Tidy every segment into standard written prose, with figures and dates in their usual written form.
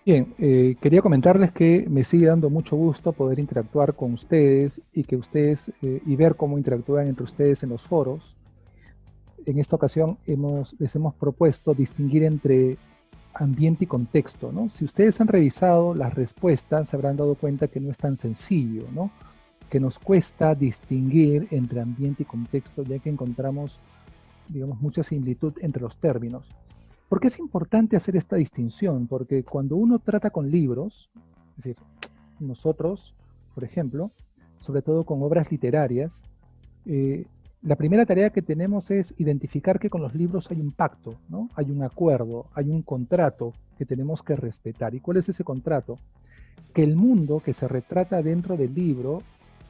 Bien, quería comentarles que me sigue dando mucho gusto poder interactuar con ustedes y que ustedes y ver cómo interactúan entre ustedes en los foros. En esta ocasión les hemos propuesto distinguir entre ambiente y contexto, ¿no? Si ustedes han revisado las respuestas, se habrán dado cuenta que no es tan sencillo, ¿no? Que nos cuesta distinguir entre ambiente y contexto, ya que encontramos, digamos, mucha similitud entre los términos. ¿Por qué es importante hacer esta distinción? Porque cuando uno trata con libros, es decir, nosotros, por ejemplo, sobre todo con obras literarias, la primera tarea que tenemos es identificar que con los libros hay un pacto, ¿no? Hay un acuerdo, hay un contrato que tenemos que respetar. ¿Y cuál es ese contrato? Que el mundo que se retrata dentro del libro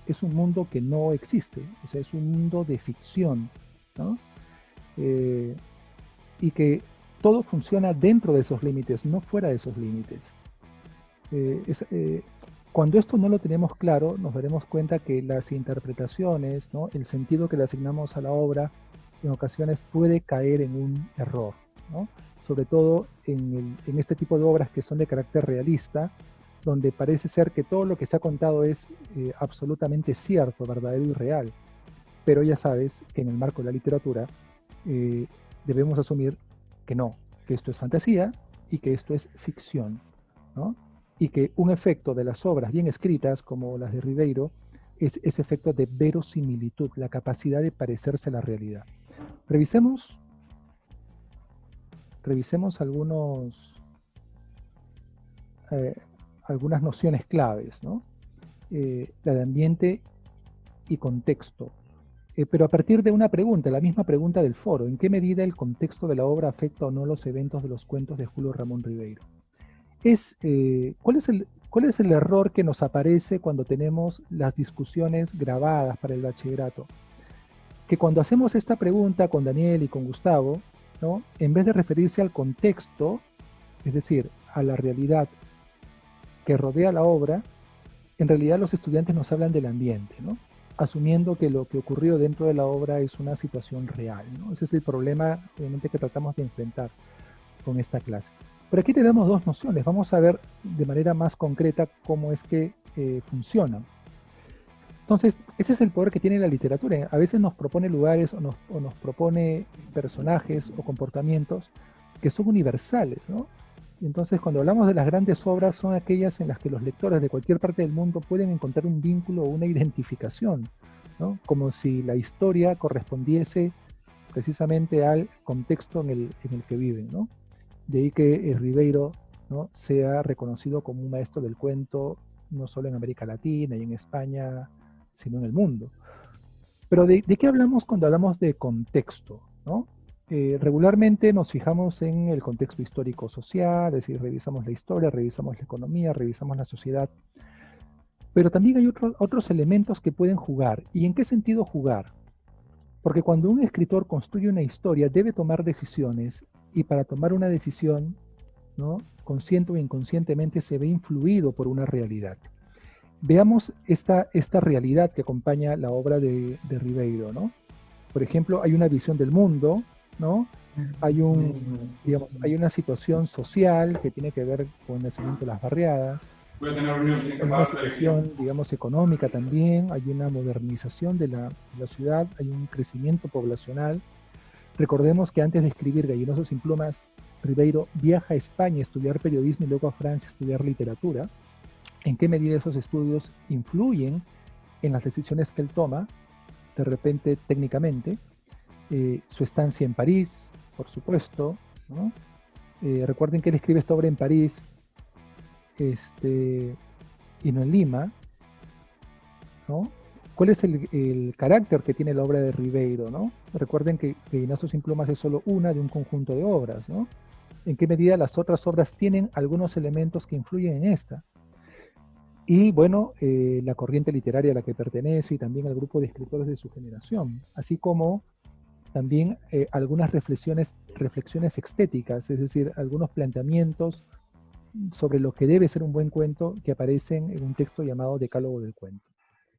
es un mundo que no existe, o sea, es un mundo de ficción, ¿no? Y que todo funciona dentro de esos límites, no fuera de esos límites. Cuando esto no lo tenemos claro, nos daremos cuenta que las interpretaciones, ¿no? El sentido que le asignamos a la obra, en ocasiones puede caer en un error, ¿no? Sobre todo en este tipo de obras que son de carácter realista, donde parece ser que todo lo que se ha contado es absolutamente cierto, verdadero y real. Pero ya sabes que en el marco de la literatura debemos asumir que no, que esto es fantasía y que esto es ficción, ¿no? Y que un efecto de las obras bien escritas, como las de Ribeiro, es ese efecto de verosimilitud, la capacidad de parecerse a la realidad. Revisemos algunas nociones claves, ¿no? La de ambiente y contexto. Pero a partir de una pregunta, la misma pregunta del foro: ¿en qué medida el contexto de la obra afecta o no los eventos de los cuentos de Julio Ramón Ribeiro? ¿Cuál es el error que nos aparece cuando tenemos las discusiones grabadas para el bachillerato? Que cuando hacemos esta pregunta con Daniel y con Gustavo, ¿no? En vez de referirse al contexto, es decir, a la realidad que rodea la obra, en realidad los estudiantes nos hablan del ambiente, ¿no? Asumiendo que lo que ocurrió dentro de la obra es una situación real, ¿no? Ese es el problema, obviamente, que tratamos de enfrentar con esta clase. Pero aquí tenemos dos nociones. Vamos a ver de manera más concreta cómo es que funcionan. Entonces, ese es el poder que tiene la literatura. A veces nos propone lugares o nos propone personajes o comportamientos que son universales, ¿no? Y entonces, cuando hablamos de las grandes obras, son aquellas en las que los lectores de cualquier parte del mundo pueden encontrar un vínculo o una identificación, ¿no? Como si la historia correspondiese precisamente al contexto en el que viven, ¿no? De ahí que Ribeiro, ¿no?, sea reconocido como un maestro del cuento, no solo en América Latina y en España, sino en el mundo. Pero ¿de qué hablamos cuando hablamos de contexto, ¿no? Regularmente nos fijamos en el contexto histórico-social, es decir, revisamos la historia, revisamos la economía, revisamos la sociedad. Pero también hay otros elementos que pueden jugar. ¿Y en qué sentido jugar? Porque cuando un escritor construye una historia, debe tomar decisiones, y para tomar una decisión, ¿no?, consciente o inconscientemente, se ve influido por una realidad. Veamos esta realidad que acompaña la obra de Ribeiro, ¿no? Por ejemplo, hay una visión del mundo, ¿no? Hay una situación social que tiene que ver con el nacimiento de las barriadas. Hay una situación, digamos, económica también, hay una modernización de la ciudad, hay un crecimiento poblacional. Recordemos que antes de escribir Gallinoso sin plumas, Ribeiro viaja a España a estudiar periodismo y luego a Francia a estudiar literatura. ¿En qué medida esos estudios influyen en las decisiones que él toma, de repente técnicamente? Su estancia en París, por supuesto, ¿no? Recuerden que él escribe esta obra en París, y no en Lima, ¿no? ¿Cuál es el carácter que tiene la obra de Ribeiro, ¿no? Recuerden que Gallinazo sin plumas es solo una de un conjunto de obras, ¿no? ¿En qué medida las otras obras tienen algunos elementos que influyen en esta? Y bueno, la corriente literaria a la que pertenece y también al grupo de escritores de su generación, así como también algunas reflexiones estéticas, es decir, algunos planteamientos sobre lo que debe ser un buen cuento que aparecen en un texto llamado Decálogo del Cuento.